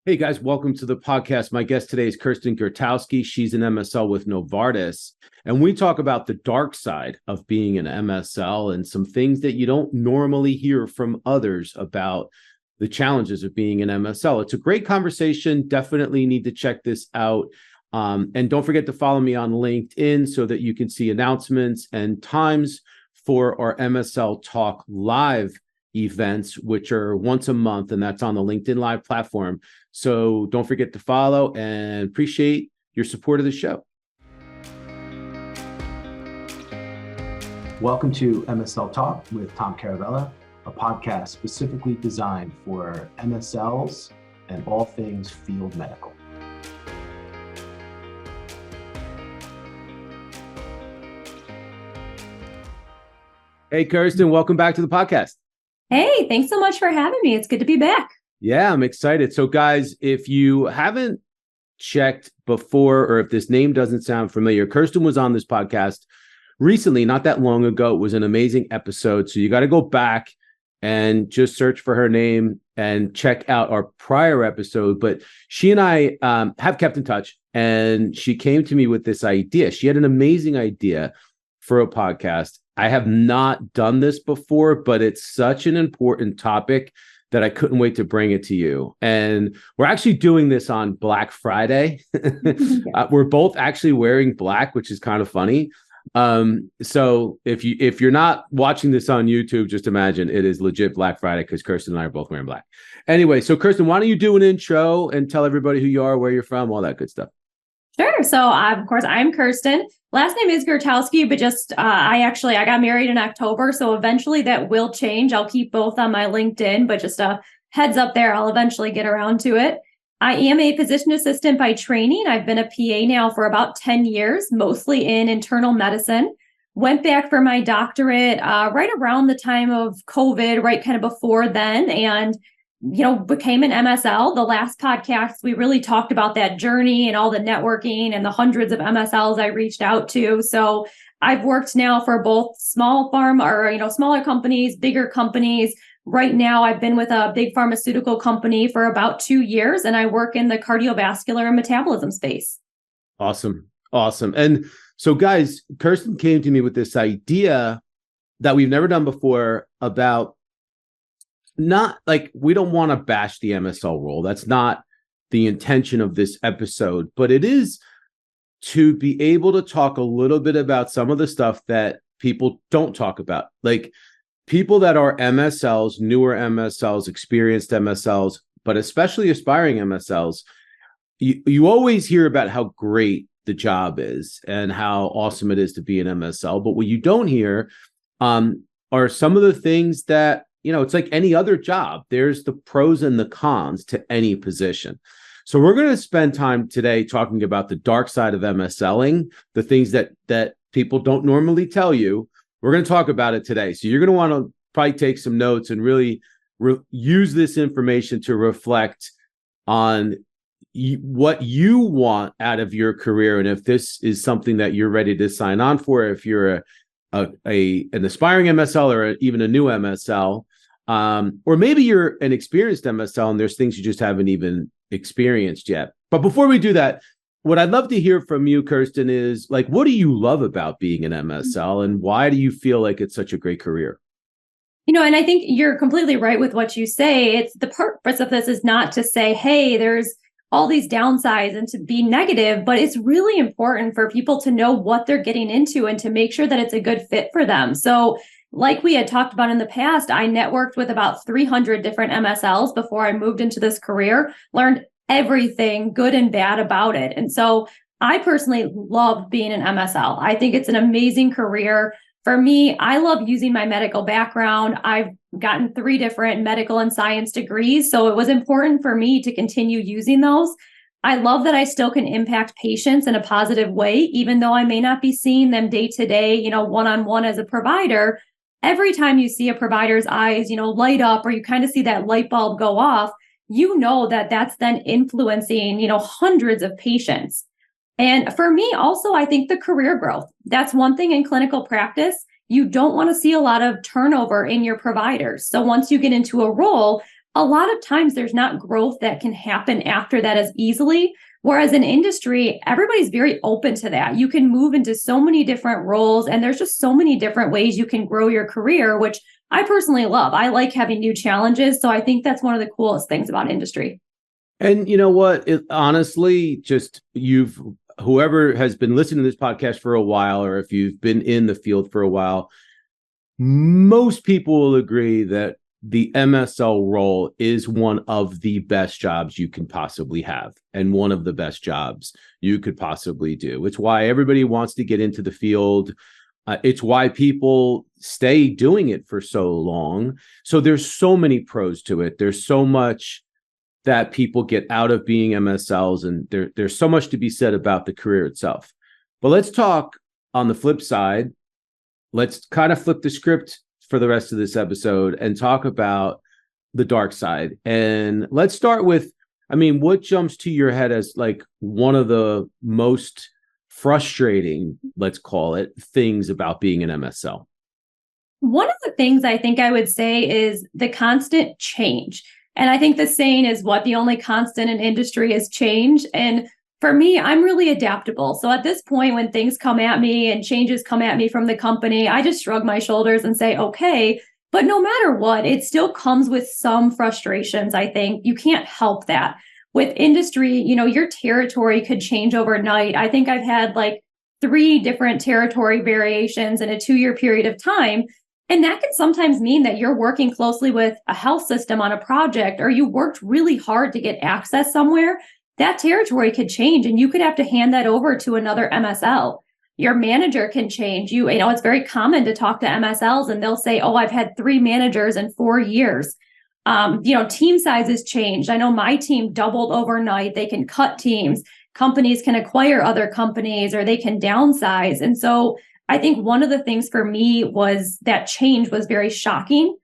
Hey guys, welcome to the podcast. My guest today is Kirsten Gurtowsky. She's an MSL with Novartis, and we talk about the dark side of being an MSL and some things that you don't normally hear from others about the challenges of being an MSL. It's a great conversation. Definitely need to check this out. And don't forget to follow me on LinkedIn so that you can see announcements and times for our MSL Talk Live events, which are once a month, and that's on the LinkedIn Live platform. So don't forget to follow and appreciate your support of the show. Welcome to MSL Talk with Tom Caravella, a podcast specifically designed for MSLs and all things field medical. Hey, Kirsten, welcome back to the podcast. Hey, thanks so much for having me. It's good to be back. Yeah, I'm excited. So guys, if you haven't checked before, or if this name doesn't sound familiar, Kirsten was on this podcast recently, not that long ago. It was an amazing episode. So you got to go back and just search for her name and check out our prior episode. But she and I have kept in touch, and she came to me with this idea. She had an amazing idea for a podcast. I have not done this before, but it's such an important topic that I couldn't wait to bring it to you. And we're actually doing this on Black Friday. We're both actually wearing black, which is kind of funny. So if you're not watching this on YouTube, just imagine it is legit Black Friday because Kirsten and I are both wearing black. Anyway, so Kirsten, why don't you do an intro and tell everybody who you are, where you're from, all that good stuff. Sure. So, of course, I'm Kirsten. Last name is Gurtowsky, but I got married in October. So eventually that will change. I'll keep both on my LinkedIn, but just a heads up there, I'll eventually get around to it. I am a physician assistant by training. I've been a PA now for about 10 years, mostly in internal medicine. Went back for my doctorate right around the time of COVID, right kind of before then, and became an MSL. The last podcast, we really talked about that journey and all the networking and the hundreds of MSLs I reached out to. So I've worked now for both small pharma or, smaller companies, bigger companies. Right now, I've been with a big pharmaceutical company for about 2 years, and I work in the cardiovascular and metabolism space. Awesome. And so guys, Kirsten came to me with this idea that we've never done before about not like, we don't want to bash the MSL role. That's not the intention of this episode, but it is to be able to talk a little bit about some of the stuff that people don't talk about. Like people that are MSLs, newer MSLs, experienced MSLs, but especially aspiring MSLs, you always hear about how great the job is and how awesome it is to be an MSL. But what you don't hear are some of the things that, it's like any other job. There's the pros and the cons to any position. So we're going to spend time today talking about the dark side of MSLing, the things that people don't normally tell you. We're going to talk about it today. So you're going to want to probably take some notes and really use this information to reflect on what you want out of your career. And if this is something that you're ready to sign on for, if you're an aspiring MSL or even a new MSL, or maybe you're an experienced MSL and there's things you just haven't even experienced yet. But before we do that, what I'd love to hear from you, Kirsten, is like, what do you love about being an MSL and why do you feel like it's such a great career? And I think you're completely right with what you say. It's the purpose of this is not to say, hey, there's all these downsides and to be negative, but it's really important for people to know what they're getting into and to make sure that it's a good fit for them. So like we had talked about in the past, I networked with about 300 different MSLs before I moved into this career, learned everything good and bad about it. And so I personally love being an MSL. I think it's an amazing career. For me, I love using my medical background. I've gotten 3 different medical and science degrees, so it was important for me to continue using those. I love that I still can impact patients in a positive way, even though I may not be seeing them day to day, one-on-one as a provider. Every time you see a provider's eyes, light up, or you kind of see that light bulb go off, that that's then influencing, hundreds of patients. And for me, also, I think the career growth, that's one thing in clinical practice. You don't want to see a lot of turnover in your providers. So once you get into a role, a lot of times there's not growth that can happen after that as easily. Whereas in industry, everybody's very open to that. You can move into so many different roles, and there's just so many different ways you can grow your career, which I personally love. I like having new challenges. So I think that's one of the coolest things about industry. And you know what? Honestly, just whoever has been listening to this podcast for a while, or if you've been in the field for a while, most people will agree that the MSL role is one of the best jobs you can possibly have, and one of the best jobs you could possibly do. It's why everybody wants to get into the field. It's why people stay doing it for so long. So there's so many pros to it. There's so much that people get out of being MSLs, and there's so much to be said about the career itself. But let's talk on the flip side. Let's kind of flip the script for the rest of this episode and talk about the dark side. And let's start with, what jumps to your head as like one of the most frustrating, let's call it, things about being an MSL? One of the things I think I would say is the constant change. And I think the saying is the only constant in industry is change. And for me, I'm really adaptable. So at this point, when things come at me and changes come at me from the company, I just shrug my shoulders and say, okay. But no matter what, it still comes with some frustrations. I think you can't help that. With industry, your territory could change overnight. I think I've had like 3 different territory variations in a 2-year period of time. And that can sometimes mean that you're working closely with a health system on a project, or you worked really hard to get access somewhere. That territory could change, and you could have to hand that over to another MSL. Your manager can change. It's very common to talk to MSLs and they'll say, oh, I've had 3 managers in 4 years. Team sizes changed. I know my team doubled overnight. They can cut teams. Companies can acquire other companies, or they can downsize. And so I think one of the things for me was that change was very shocking.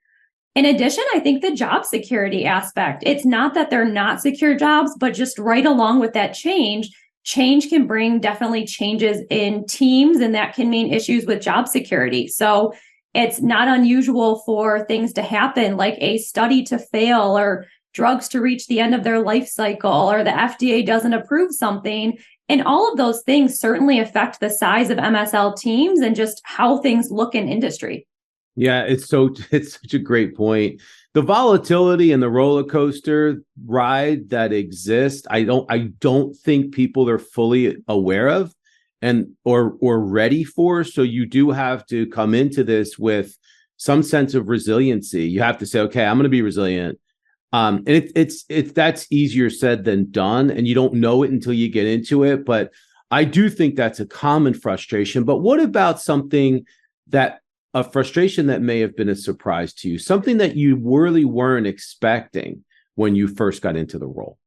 In addition, I think the job security aspect, it's not that they're not secure jobs, but just right along with that change can bring definitely changes in teams, and that can mean issues with job security. So it's not unusual for things to happen, like a study to fail, or drugs to reach the end of their life cycle, or the FDA doesn't approve something. And all of those things certainly affect the size of MSL teams and just how things look in industry. Yeah, it's such a great point. The volatility and the roller coaster ride that exists, I don't think people are fully aware of or ready for. So you do have to come into this with some sense of resiliency. You have to say, okay, I'm going to be resilient. And it's that's easier said than done, and you don't know it until you get into it. But I do think that's a common frustration. But what about a frustration that may have been a surprise to you, something that you really weren't expecting when you first got into the role?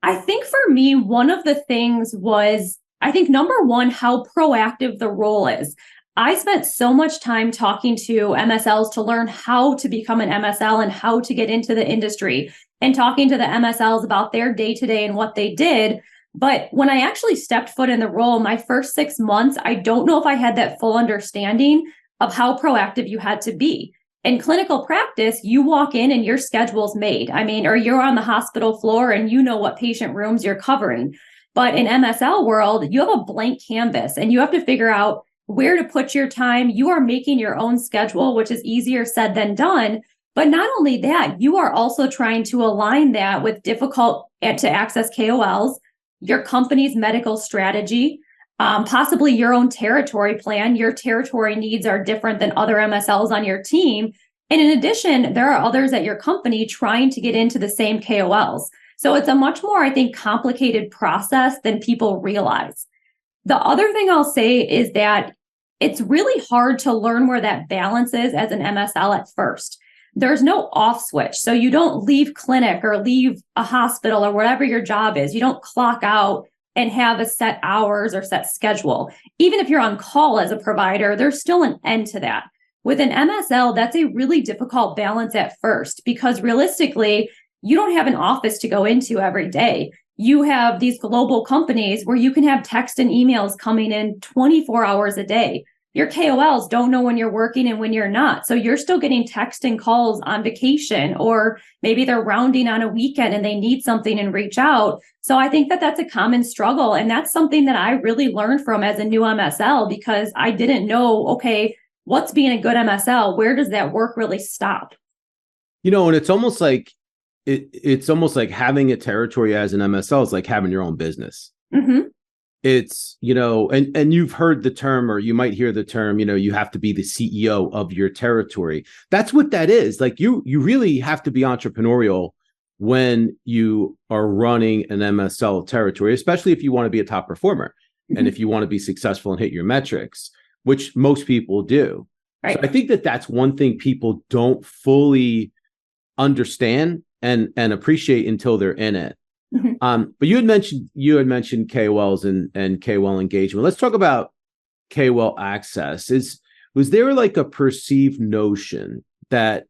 I think for me, one of the things was, number one, how proactive the role is. I spent so much time talking to MSLs to learn how to become an MSL and how to get into the industry, and talking to the MSLs about their day-to-day and what they did. But when I actually stepped foot in the role, my first 6 months, I don't know if I had that full understanding of how proactive you had to be. In clinical practice, you walk in and your schedule's made. Or you're on the hospital floor and you know what patient rooms you're covering. But in MSL world, you have a blank canvas and you have to figure out where to put your time. You are making your own schedule, which is easier said than done. But not only that, you are also trying to align that with difficult to access KOLs, your company's medical strategy, possibly your own territory plan. Your territory needs are different than other MSLs on your team. And in addition, there are others at your company trying to get into the same KOLs. So it's a much more, complicated process than people realize. The other thing I'll say is that it's really hard to learn where that balance is as an MSL at first. There's no off switch. So you don't leave clinic or leave a hospital or whatever your job is. You don't clock out and have a set hours or set schedule. Even if you're on call as a provider, there's still an end to that. With an MSL, that's a really difficult balance at first, because realistically, you don't have an office to go into every day. You have these global companies where you can have text and emails coming in 24 hours a day. your KOLs don't know when you're working and when you're not. So you're still getting text and calls on vacation, or maybe they're rounding on a weekend and they need something and reach out. So I think that that's a common struggle. And that's something that I really learned from as a new MSL, because I didn't know, okay, what's being a good MSL? Where does that work really stop? And it's almost like it's almost like having a territory as an MSL is like having your own business. Mm-hmm. It's, and you've heard the term, or you might hear the term, you have to be the CEO of your territory. That's what that is. Like you really have to be entrepreneurial when you are running an MSL territory, especially if you want to be a top performer and if you want to be successful and hit your metrics, which most people do. Right. So I think that that's one thing people don't fully understand and appreciate until they're in it. But you had mentioned KOLs and KOL engagement. Let's talk about KOL access. Was there like a perceived notion that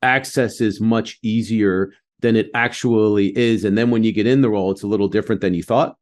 access is much easier than it actually is, and then when you get in the role, it's a little different than you thought?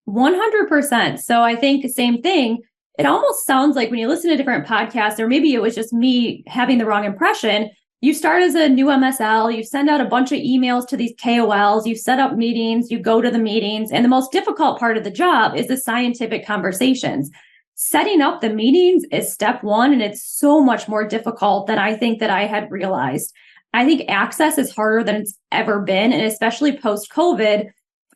100%. So I think the same thing. It almost sounds like when you listen to different podcasts, or maybe it was just me having the wrong impression. You start as a new MSL, you send out a bunch of emails to these KOLs, you set up meetings, you go to the meetings, and the most difficult part of the job is the scientific conversations. Setting up the meetings is step one, and it's so much more difficult than I think that I had realized. I think access is harder than it's ever been, and especially post-COVID,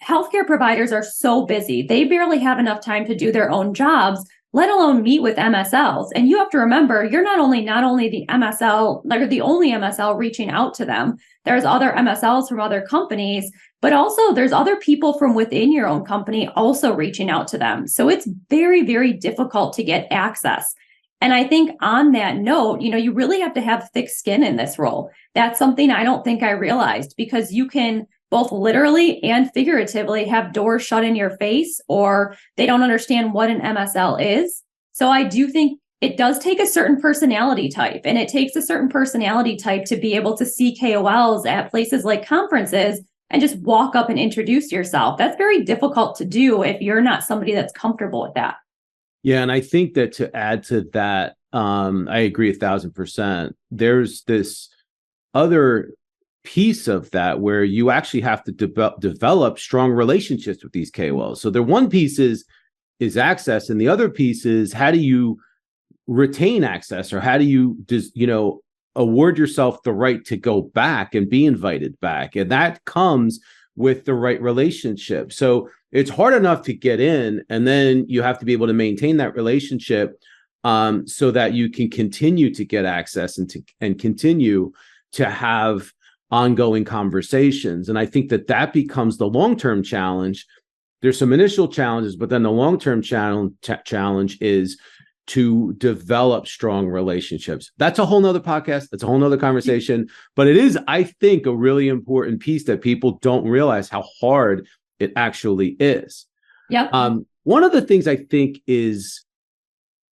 healthcare providers are so busy. They barely have enough time to do their own jobs, let alone meet with MSLs. And you have to remember, you're not only the MSL, like the only MSL reaching out to them. There's other MSLs from other companies, but also there's other people from within your own company also reaching out to them. So it's very, very difficult to get access. And I think on that note, you really have to have thick skin in this role. That's something I don't think I realized, because you can both literally and figuratively have doors shut in your face, or they don't understand what an MSL is. So I do think it does take a certain personality type, and it takes a certain personality type to be able to see KOLs at places like conferences and just walk up and introduce yourself. That's very difficult to do if you're not somebody that's comfortable with that. Yeah. And I think that to add to that, I agree 1,000%. There's this other piece of that where you actually have to develop strong relationships with these KOLs. So the one piece is access, and the other piece is how do you retain access, or how do you award yourself the right to go back and be invited back, and that comes with the right relationship. So it's hard enough to get in, and then you have to be able to maintain that relationship so that you can continue to get access and continue to have ongoing conversations. And I think that becomes the long-term challenge. There's some initial challenges, but then the long-term challenge is to develop strong relationships. That's a whole nother podcast. That's a whole nother conversation, but it is, I think, a really important piece that people don't realize how hard it actually is. Yep. One of the things I think is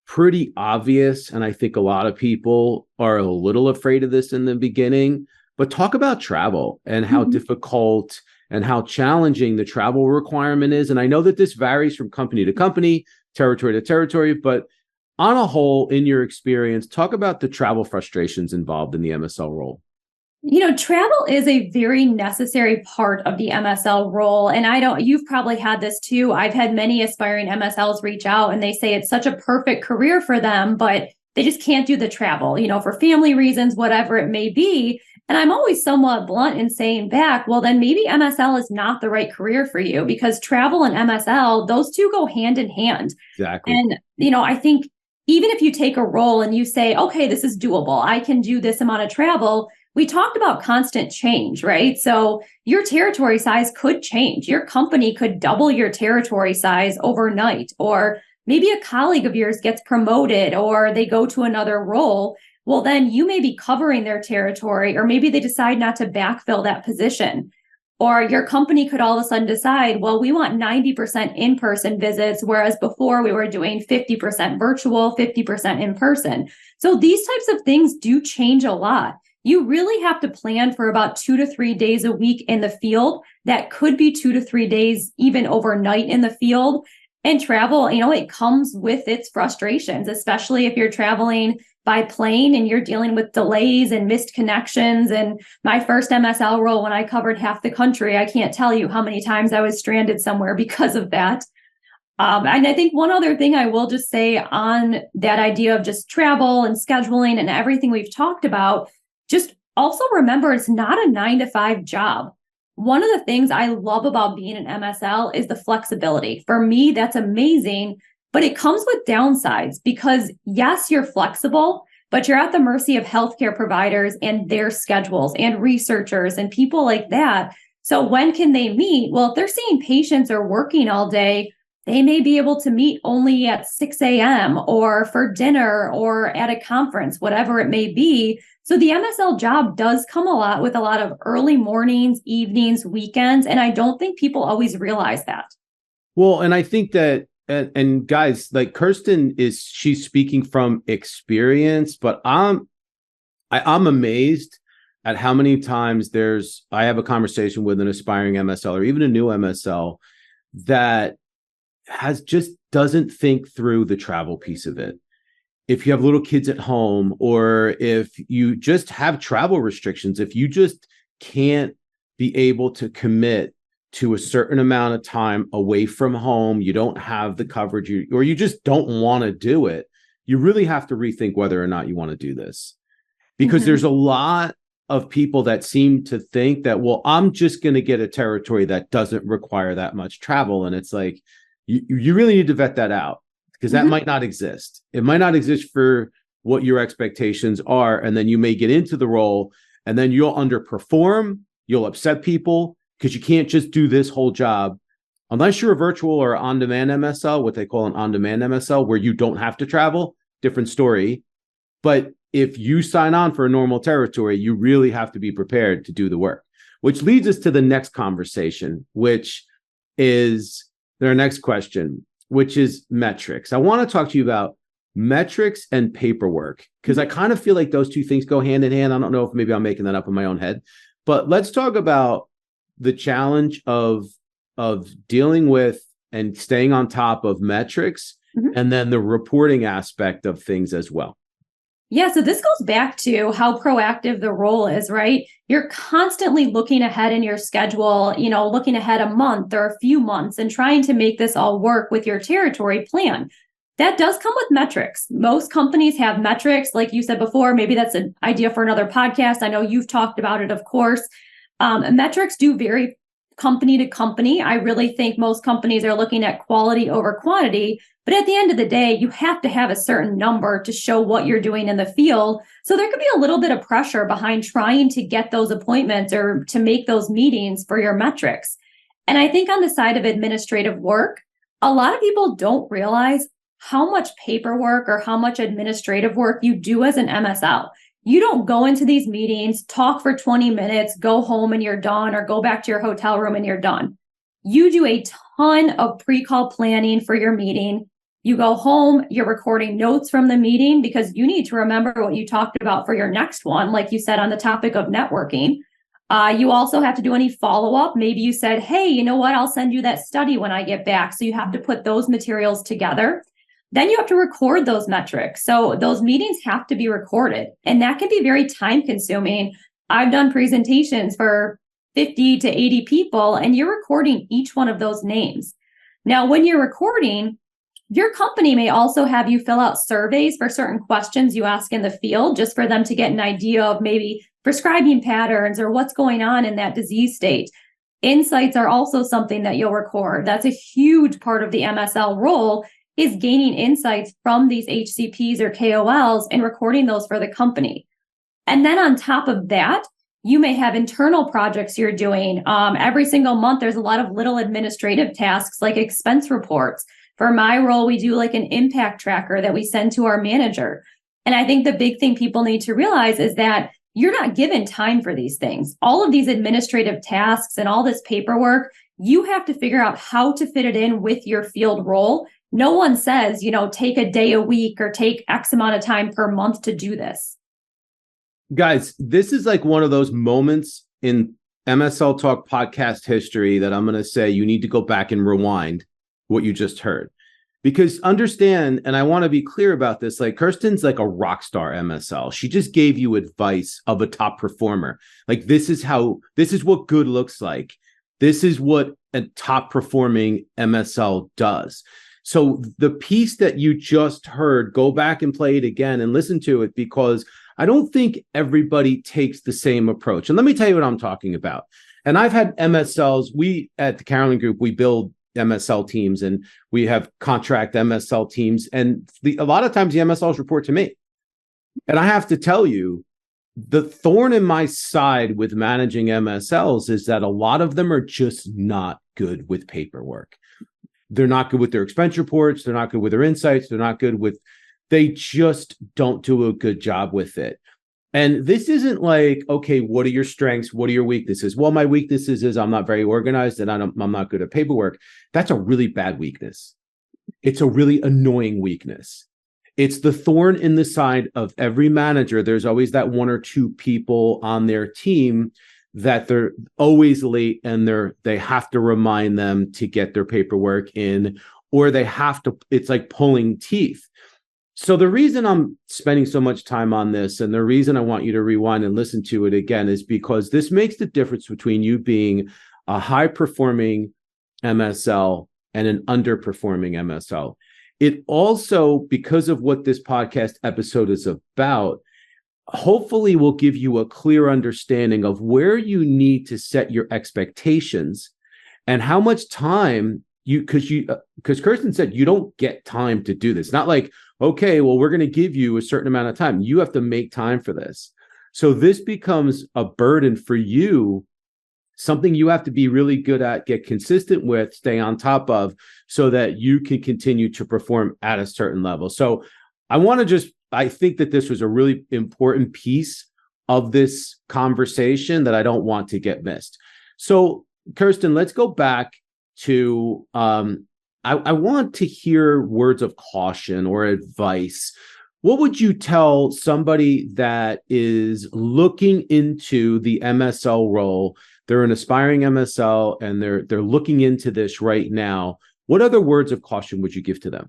pretty obvious, and I think a lot of people are a little afraid of this in the beginning, but talk about travel and how difficult and how challenging the travel requirement is. And I know that this varies from company to company, territory to territory, but on a whole, in your experience, talk about the travel frustrations involved in the MSL role. Travel is a very necessary part of the MSL role. And you've probably had this too. I've had many aspiring MSLs reach out and they say it's such a perfect career for them, but they just can't do the travel, for family reasons, whatever it may be. And I'm always somewhat blunt in saying back, well, then maybe MSL is not the right career for you, because travel and MSL, those two go hand in hand. Exactly. And, I think even if you take a role and you say, okay, this is doable, I can do this amount of travel. We talked about constant change, right? So your territory size could change. Your company could double your territory size overnight, or maybe a colleague of yours gets promoted or they go to another role. Well, then you may be covering their territory, or maybe they decide not to backfill that position. Or your company could all of a sudden decide, well, we want 90% in-person visits, whereas before we were doing 50% virtual, 50% in-person. So these types of things do change a lot. You really have to plan for about 2 to 3 days a week in the field. That could be 2 to 3 days, even overnight in the field. And travel, it comes with its frustrations, especially if you're traveling by plane and you're dealing with delays and missed connections. And my first MSL role, when I covered half the country, I can't tell you how many times I was stranded somewhere because of that. And I think one other thing I will just say on that idea of just travel and scheduling and everything we've talked about, just also remember it's not a 9-to-5 job. One of the things I love about being an MSL is the flexibility. For me, that's amazing, but it comes with downsides because yes, you're flexible, but you're at the mercy of healthcare providers and their schedules and researchers and people like that. So when can they meet? Well, if they're seeing patients or working all day, they may be able to meet only at 6 a.m. or for dinner or at a conference, whatever it may be. So the MSL job does come with a lot of early mornings, evenings, weekends, and I don't think people always realize that. Well, and I think that, and guys, like Kirsten she's speaking from experience, but I'm amazed at how many times I have a conversation with an aspiring MSL or even a new MSL that just doesn't think through the travel piece of it. If you have little kids at home, or if you just have travel restrictions, if you just can't be able to commit to a certain amount of time away from home, you don't have the coverage, or you just don't want to do it, you really have to rethink whether or not you want to do this. Because there's a lot of people that seem to think that, well, I'm just going to get a territory that doesn't require that much travel. And it's like, you really need to vet that out, because that might not exist. It might not exist for what your expectations are. And then you may get into the role and then you'll underperform, you'll upset people, because you can't just do this whole job unless you're a virtual or on-demand MSL, what they call an on-demand MSL, where you don't have to travel. Different story. But if you sign on for a normal territory, you really have to be prepared to do the work, which leads us to the next conversation, which is their next question, which is metrics. I want to talk to you about metrics and paperwork, because I kind of feel like those two things go hand in hand. I don't know if maybe I'm making that up in my own head, but let's talk about the challenge of dealing with and staying on top of metrics, and then the reporting aspect of things as well. Yeah, so this goes back to how proactive the role is, right? You're constantly looking ahead in your schedule, looking ahead a month or a few months and trying to make this all work with your territory plan. That does come with metrics. Most companies have metrics, like you said before. Maybe that's an idea for another podcast. I know you've talked about it, of course. Metrics do vary company to company. I really think most companies are looking at quality over quantity. But at the end of the day, you have to have a certain number to show what you're doing in the field. So there could be a little bit of pressure behind trying to get those appointments or to make those meetings for your metrics. And I think on the side of administrative work, a lot of people don't realize how much paperwork or how much administrative work you do as an MSL. You don't go into these meetings, talk for 20 minutes, go home and you're done, or go back to your hotel room and you're done. You do a ton of pre-call planning for your meeting. You go home, you're recording notes from the meeting because you need to remember what you talked about for your next one, like you said on the topic of networking. You also have to do any follow-up. Maybe you said, hey, you know what? I'll send you that study when I get back. So you have to put those materials together. Then you have to record those metrics. So those meetings have to be recorded, and that can be very time consuming. I've done presentations for 50 to 80 people, and you're recording each one of those names. Now, when you're recording, your company may also have you fill out surveys for certain questions you ask in the field, just for them to get an idea of maybe prescribing patterns or what's going on in that disease state. Insights are also something that you'll record. That's a huge part of the MSL role, is gaining insights from these HCPs or KOLs and recording those for the company. And then on top of that, you may have internal projects you're doing. Every single month, there's a lot of little administrative tasks like expense reports. For my role, we do like an impact tracker that we send to our manager. And I think the big thing people need to realize is that you're not given time for these things. All of these administrative tasks and all this paperwork, you have to figure out how to fit it in with your field role. No one says, take a day a week or take X amount of time per month to do this. Guys, this is like one of those moments in MSL Talk podcast history that I'm going to say you need to go back and rewind what you just heard. Because understand, and I want to be clear about this, like Kirsten's like a rock star MSL. She just gave you advice of a top performer. Like this is what good looks like. This is what a top performing MSL does. So the piece that you just heard, go back and play it again and listen to it, because I don't think everybody takes the same approach. And let me tell you what I'm talking about. And I've had MSLs. We at the Carolyn Group, we build MSL teams and we have contract MSL teams. And a lot of times the MSLs report to me. And I have to tell you, the thorn in my side with managing MSLs is that a lot of them are just not good with paperwork. They're not good with their expense reports. They're not good with their insights. They're not good with, they just don't do a good job with it. And this isn't like, okay, what are your strengths? What are your weaknesses? Well, my weaknesses is I'm not very organized and I'm not good at paperwork. That's a really bad weakness. It's a really annoying weakness. It's the thorn in the side of every manager. There's always that one or two people on their team that they're always late and they have to remind them to get their paperwork in, or they have to, it's like pulling teeth. So the reason I'm spending so much time on this, and the reason I want you to rewind and listen to it again, is because this makes the difference between you being a high-performing MSL and an underperforming MSL. It also, because of what this podcast episode is about, hopefully will give you a clear understanding of where you need to set your expectations and how much time because Kirsten said you don't get time to do this. Not like, okay, well, we're going to give you a certain amount of time. You have to make time for this. So this becomes a burden for you, something you have to be really good at, get consistent with, stay on top of, so that you can continue to perform at a certain level. So I think that this was a really important piece of this conversation that I don't want to get missed. So Kirsten, let's go back to, I want to hear words of caution or advice. What would you tell somebody that is looking into the MSL role? They're an aspiring MSL and they're looking into this right now. What other words of caution would you give to them?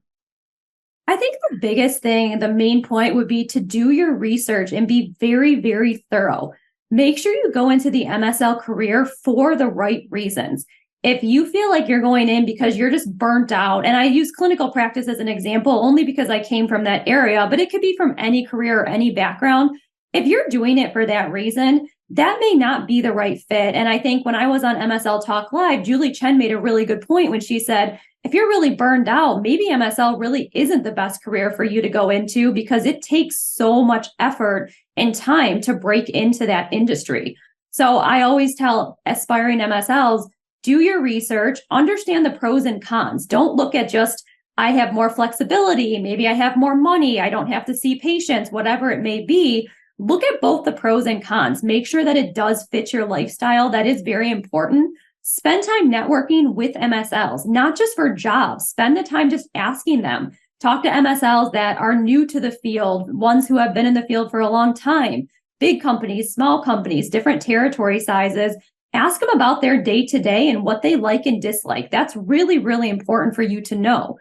I think the biggest thing, the main point would be to do your research and be very, very thorough. Make sure you go into the MSL career for the right reasons. If you feel like you're going in because you're just burnt out, and I use clinical practice as an example only because I came from that area, but it could be from any career or any background. If you're doing it for that reason, that may not be the right fit. And I think when I was on MSL Talk Live, Julie Chen made a really good point when she said, if you're really burned out, maybe MSL really isn't the best career for you to go into because it takes so much effort and time to break into that industry. So I always tell aspiring MSLs, do your research, understand the pros and cons. Don't look at just, I have more flexibility, maybe I have more money, I don't have to see patients, whatever it may be. Look at both the pros and cons. Make sure that it does fit your lifestyle. That is very important. Spend time networking with MSLs, not just for jobs. Spend the time just asking them. Talk to MSLs that are new to the field, ones who have been in the field for a long time, big companies, small companies, different territory sizes. Ask them about their day-to-day and what they like and dislike. That's really, really important for you to know.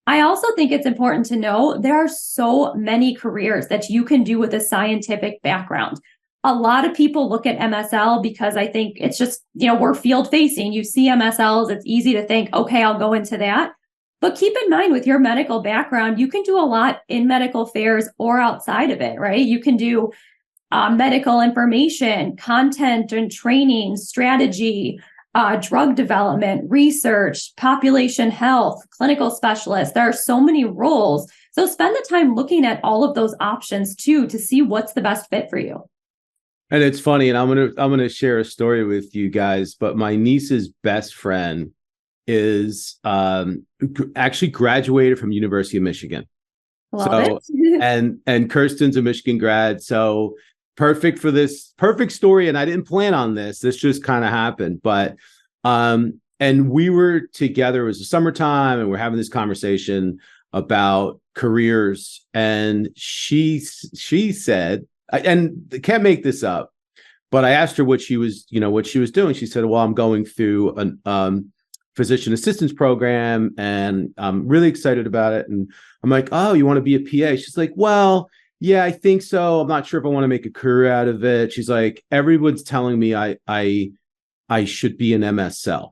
I also think it's important to know there are so many careers that you can do with a scientific background. A lot of people look at MSL because I think it's just, we're field facing. You see MSLs, it's easy to think, okay, I'll go into that. But keep in mind with your medical background, you can do a lot in medical affairs or outside of it, right? You can do medical information, content and training, strategy, drug development, research, population health, clinical specialists. There are so many roles. So spend the time looking at all of those options too, to see what's the best fit for you. And it's funny, and I'm gonna share a story with you guys, but my niece's best friend is actually graduated from University of Michigan. Love it. and Kirsten's a Michigan grad, so perfect for this, perfect story. And I didn't plan on this. This just kind of happened. But and we were together, it was the summertime, and we're having this conversation about careers. And she said, and I can't make this up, but I asked her what she was doing. She said, well, I'm going through physician assistance program, and I'm really excited about it. And I'm like, oh, you want to be a PA? She's like, well, yeah, I think so. I'm not sure if I want to make a career out of it. She's like, everyone's telling me I should be an MSL.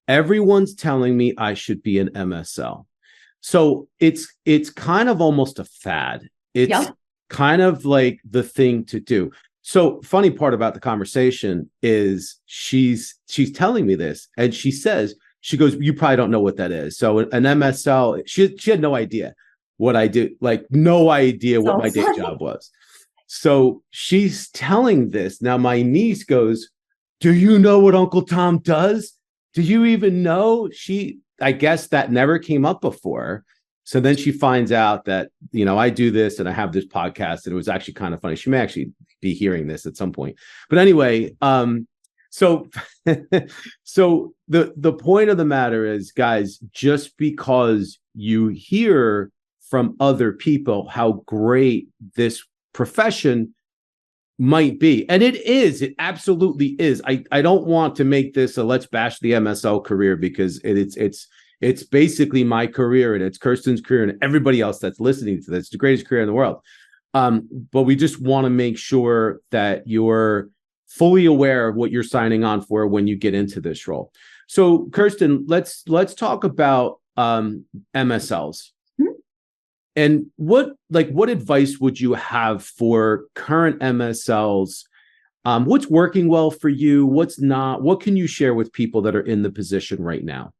Everyone's telling me I should be an MSL. So it's kind of almost a fad. It's kind of like the thing to do. So funny part about the conversation is she's telling me this, and she goes, you probably don't know what that is. So an MSL, she had no idea what I did, like no idea what my day job was. So she's telling this. Now my niece goes, do you know what Uncle Tom does? Do you even know? I guess that never came up before. So then she finds out that, I do this and I have this podcast, and it was actually kind of funny. She may actually be hearing this at some point. But anyway, so the point of the matter is, guys, just because you hear from other people how great this profession might be, and it absolutely is. I don't want to make this a let's bash the MSL career, because it's basically my career, and it's Kirsten's career, and everybody else that's listening to this. It's the greatest career in the world. But we just want to make sure that you're fully aware of what you're signing on for when you get into this role. So Kirsten, let's talk about MSLs. And what advice would you have for current MSLs? What's working well for you? What's not? What can you share with people that are in the position right now?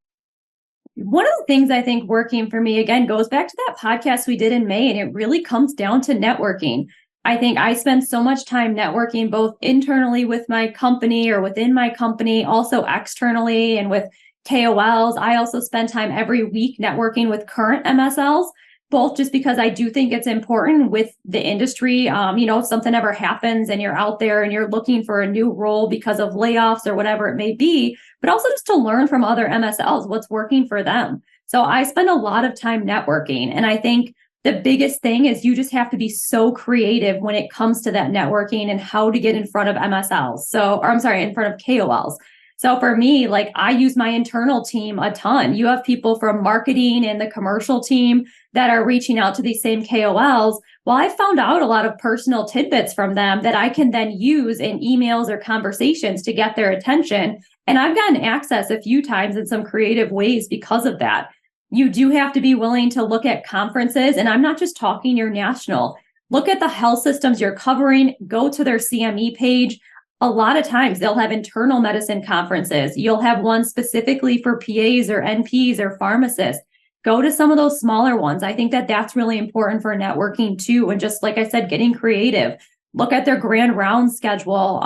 One of the things I think working for me, again, goes back to that podcast we did in May, and it really comes down to networking. I think I spend so much time networking, both internally with my company or within my company, also externally and with KOLs. I also spend time every week networking with current MSLs, both just because I do think it's important with the industry. If something ever happens and you're out there and you're looking for a new role because of layoffs or whatever it may be, but also just to learn from other MSLs, what's working for them. So I spend a lot of time networking. And I think the biggest thing is you just have to be so creative when it comes to that networking and how to get in front of MSLs. In front of KOLs. So for me, I use my internal team a ton. You have people from marketing and the commercial team that are reaching out to these same KOLs. Well, I found out a lot of personal tidbits from them that I can then use in emails or conversations to get their attention. And I've gotten access a few times in some creative ways because of that. You do have to be willing to look at conferences. And I'm not just talking your national. Look at the health systems you're covering. Go to their CME page. A lot of times they'll have internal medicine conferences. You'll have one specifically for PAs or NPs or pharmacists. Go to some of those smaller ones. I think that that's really important for networking too. And just like I said, getting creative. Look at their grand round schedule.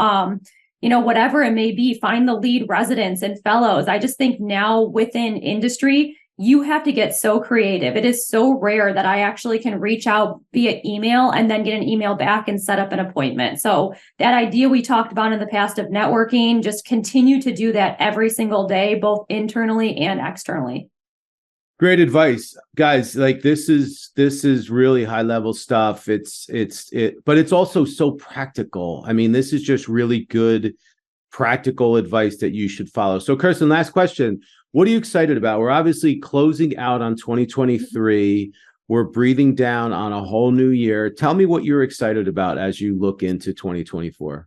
Whatever it may be, find the lead residents and fellows. I just think now within industry, you have to get so creative. It is so rare that I actually can reach out via email and then get an email back and set up an appointment. So that idea we talked about in the past of networking, just continue to do that every single day, both internally and externally. Great advice, guys. This is really high level stuff. But it's also so practical. I mean, this is just really good practical advice that you should follow. So Kirsten, last question. What are you excited about? We're obviously closing out on 2023. We're breathing down on a whole new year. Tell me what you're excited about as you look into 2024.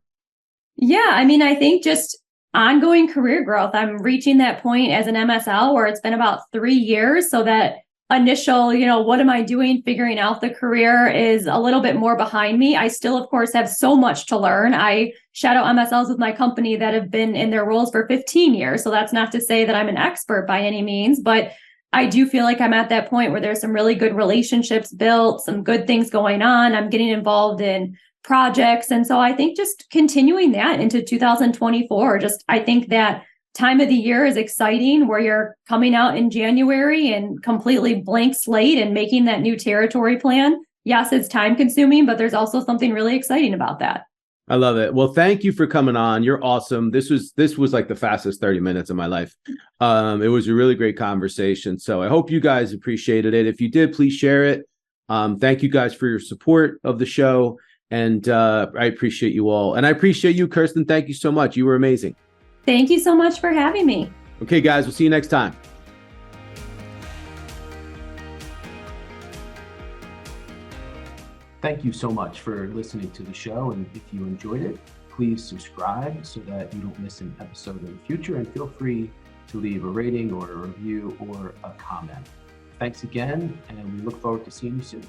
Yeah, I think just ongoing career growth. I'm reaching that point as an MSL where it's been about 3 years. So that initial, what am I doing, figuring out the career is a little bit more behind me. I still, of course, have so much to learn. I shadow MSLs with my company that have been in their roles for 15 years. So that's not to say that I'm an expert by any means, but I do feel like I'm at that point where there's some really good relationships built, some good things going on. I'm getting involved in projects. And so I think just continuing that into 2024, I think that time of the year is exciting where you're coming out in January and completely blank slate and making that new territory plan. Yes, it's time consuming, but there's also something really exciting about that. I love it. Well, thank you for coming on. You're awesome. This was like the fastest 30 minutes of my life. It was a really great conversation. So I hope you guys appreciated it. If you did, please share it. Thank you guys for your support of the show. And I appreciate you all. And I appreciate you, Kirsten. Thank you so much. You were amazing. Thank you so much for having me. Okay, guys, we'll see you next time. Thank you so much for listening to the show. And if you enjoyed it, please subscribe so that you don't miss an episode in the future. And feel free to leave a rating or a review or a comment. Thanks again, and we look forward to seeing you soon.